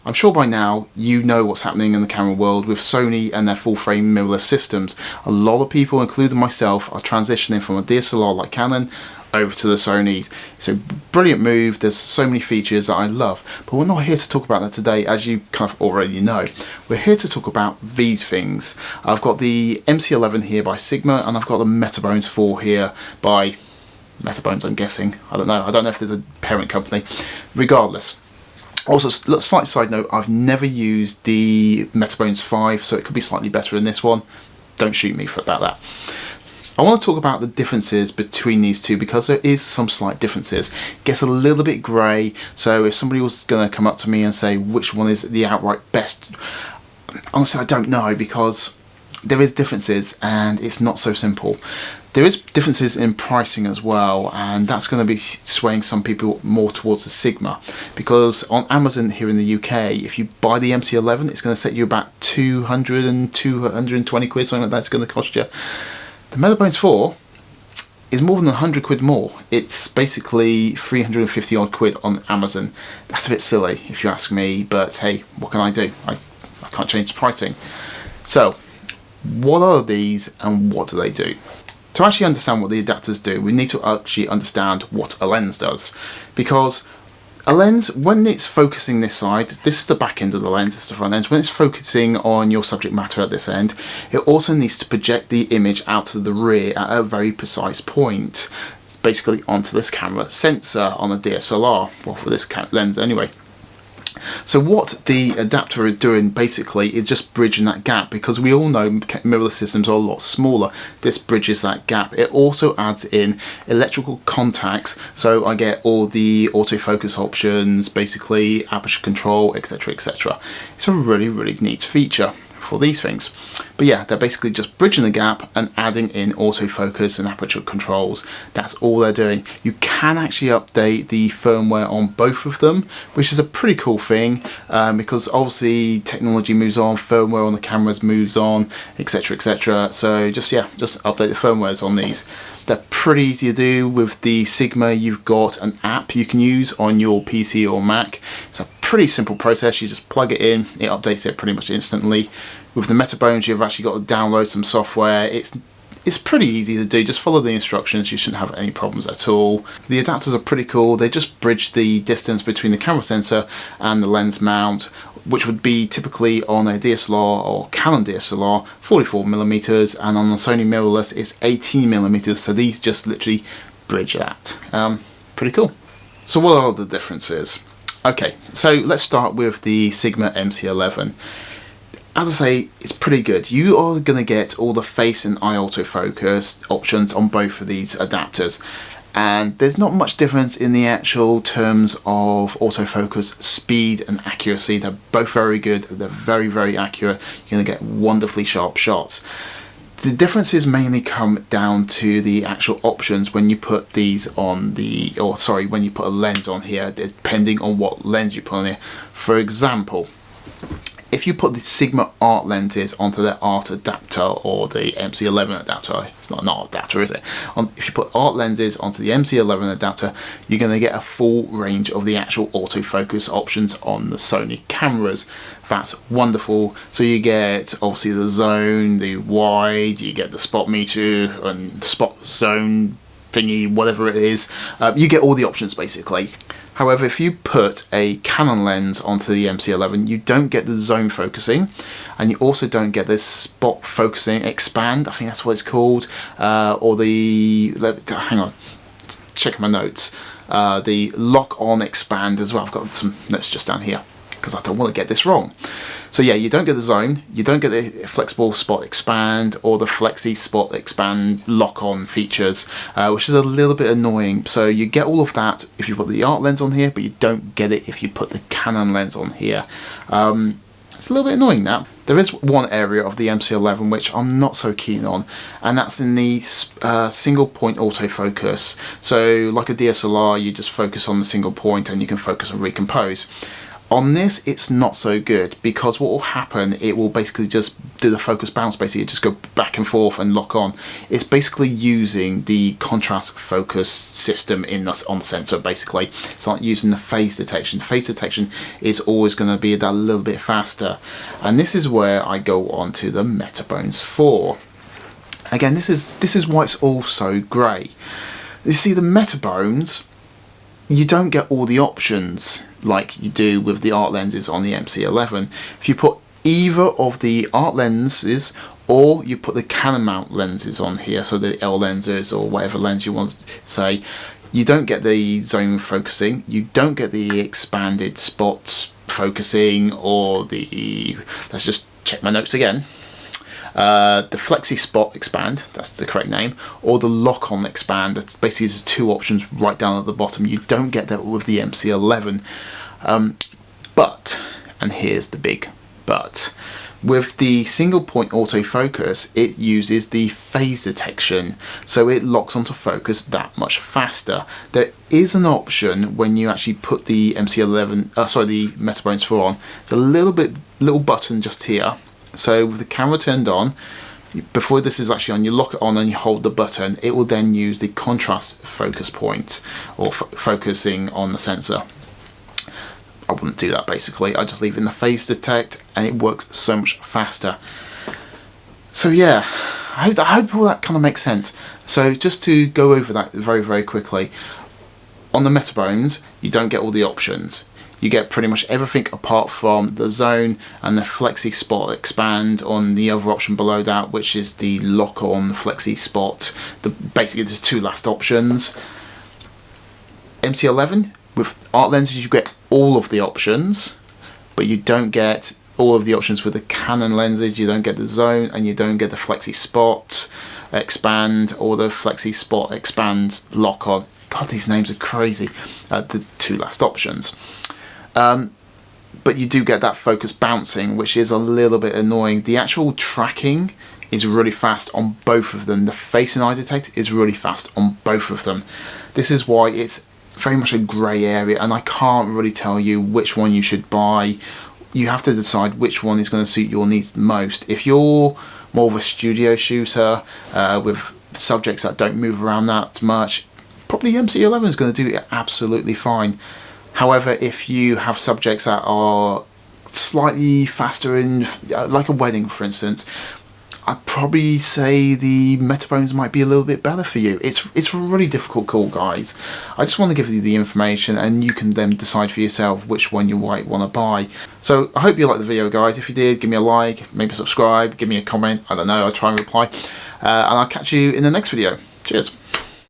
I'm sure by now you know what's happening in the camera world with Sony and their full-frame mirrorless systems. A lot of people, including myself, are transitioning from a DSLR like Canon over to the Sonys. It's a brilliant move. There's so many features that I love, but we're not here to talk about that today, as you kind of already know. We're here to talk about these things. I've got the MC-11 here by Sigma, and I've got the Metabones IV here by Metabones, I'm guessing. I don't know if there's a parent company. Regardless. Also, slight side note, I've never used the Metabones 5, so it could be slightly better in this one. Don't shoot me about that. I want to talk about the differences between these two because there is some slight differences. It gets a little bit grey, so if somebody was going to come up to me and say which one is the outright best, honestly I don't know, because there is differences and it's not so simple. There is differences in pricing as well, and that's going to be swaying some people more towards the Sigma, because on Amazon here in the UK, if you buy the MC-11, it's going to set you about 200 and 220 quid, something like that's going to cost you. The Metabones 4 is more than 100 quid more. It's basically 350 odd quid on Amazon. That's a bit silly if you ask me, but hey, what can I do? I can't change the pricing. So, what are these and what do they do? To actually understand what the adapters do, we need to actually understand what a lens does. Because a lens, when it's focusing this side, this is the back end of the lens, this is the front end, when it's focusing on your subject matter at this end, it also needs to project the image out to the rear at a very precise point, basically onto this camera sensor on a DSLR, well for this lens anyway. So what the adapter is doing basically is just bridging that gap, because we all know mirrorless systems are a lot smaller. This bridges that gap. It also adds in electrical contacts, so I get all the autofocus options, basically aperture control, etc, etc. It's a really, really neat feature for these things. But yeah, they're basically just bridging the gap and adding in autofocus and aperture controls. That's all they're doing. You can actually update the firmware on both of them, which is a pretty cool thing, because obviously technology moves on, firmware on the cameras moves on, etc, etc. So just update the firmwares on these. They're pretty easy to do. With the Sigma, you've got an app you can use on your PC or Mac. It's a pretty simple process. You just plug it in, it updates it pretty much instantly. With the Metabones, you've actually got to download some software. It's pretty easy to do. Just follow the instructions. You shouldn't have any problems at all. The adapters are pretty cool. They just bridge the distance between the camera sensor and the lens mount, which would be typically on a DSLR or Canon DSLR 44mm, and on the Sony mirrorless it's 18mm. So these just literally bridge that. Pretty cool. So what are the differences? Okay, so let's start with the Sigma MC-11. As I say, it's pretty good. You are going to get all the face and eye autofocus options on both of these adapters, and there's not much difference in the actual terms of autofocus speed and accuracy. They're both very good. They're very, very accurate. You're going to get wonderfully sharp shots. The differences mainly come down to the actual options when you put these on the, when you put a lens on here, depending on what lens you put on here. For example, if you put the Sigma art lenses onto the art adapter or the MC-11 adapter, it's not an art adapter, is it? If you put art lenses onto the MC-11 adapter, you're going to get a full range of the actual autofocus options on the Sony cameras. That's wonderful. So you get obviously the zone, the wide, you get the spot meter and spot zone thingy, whatever it is. You get all the options basically. However, if you put a Canon lens onto the MC-11, you don't get the zone focusing, and you also don't get this spot focusing expand, I think that's what it's called, or the, hang on, checking my notes, the lock on expand as well. I've got some notes just down here because I don't want to get this wrong. So yeah, you don't get the zone, you don't get the flexible spot expand or the flexi spot expand lock-on features, which is a little bit annoying. So you get all of that if you put the art lens on here, but you don't get it if you put the Canon lens on here. It's a little bit annoying now. There is one area of the MC-11 which I'm not so keen on, and that's in the single point autofocus. So like a DSLR, you just focus on the single point and you can focus and recompose. On this, it's not so good, because what will happen, it will basically just do the focus bounce, basically just go back and forth and lock on. It's basically using the contrast focus system on the sensor, basically. It's like using the phase detection. Phase detection is always going to be that little bit faster. And this is where I go on to the Metabones IV. Again, this is why it's all so great. You see, the Metabones, you don't get all the options like you do with the art lenses on the MC-11. If you put either of the art lenses, or you put the Canon mount lenses on here, so the L lenses or whatever lens you want to say, you don't get the zone focusing, you don't get the expanded spots focusing, or the, let's just check my notes again, the flexi spot expand, that's the correct name, or the lock on expand. That's basically there's two options right down at the bottom. You don't get that with the MC-11. But, and here's the big but, with the single point autofocus, it uses the phase detection, so it locks onto focus that much faster. There is an option when you actually put the MC-11, the Metabones IV on. It's a little button just here. So with the camera turned on, before this is actually on, you lock it on and you hold the button. It will then use the contrast focus point, or focusing on the sensor. I wouldn't do that basically. I just leave it in the phase detect and it works so much faster. So yeah, I hope all that kind of makes sense. So just to go over that very quickly, on the Metabones, you don't get all the options. You get pretty much everything apart from the zone and the flexi spot expand on the other option below that, which is the lock on flexi spot. Basically there's two last options. MC-11, with art lenses you get all of the options, but you don't get all of the options with the Canon lenses. You don't get the zone, and you don't get the flexi spot expand or the flexi spot expand lock on. God, these names are crazy. The two last options. But you do get that focus bouncing, which is a little bit annoying. The actual tracking is really fast on both of them. The face and eye detect is really fast on both of them. This is why it's very much a grey area, and I can't really tell you which one you should buy. You have to decide which one is going to suit your needs the most. If you're more of a studio shooter with subjects that don't move around that much, probably MC-11 is going to do it absolutely fine. However, if you have subjects that are slightly faster in, like a wedding for instance, I'd probably say the Metabones might be a little bit better for you. It's a really difficult call, guys. I just want to give you the information and you can then decide for yourself which one you might want to buy. So I hope you liked the video, guys. If you did, give me a like, maybe subscribe, give me a comment. I don't know, I'll try and reply. And I'll catch you in the next video. Cheers.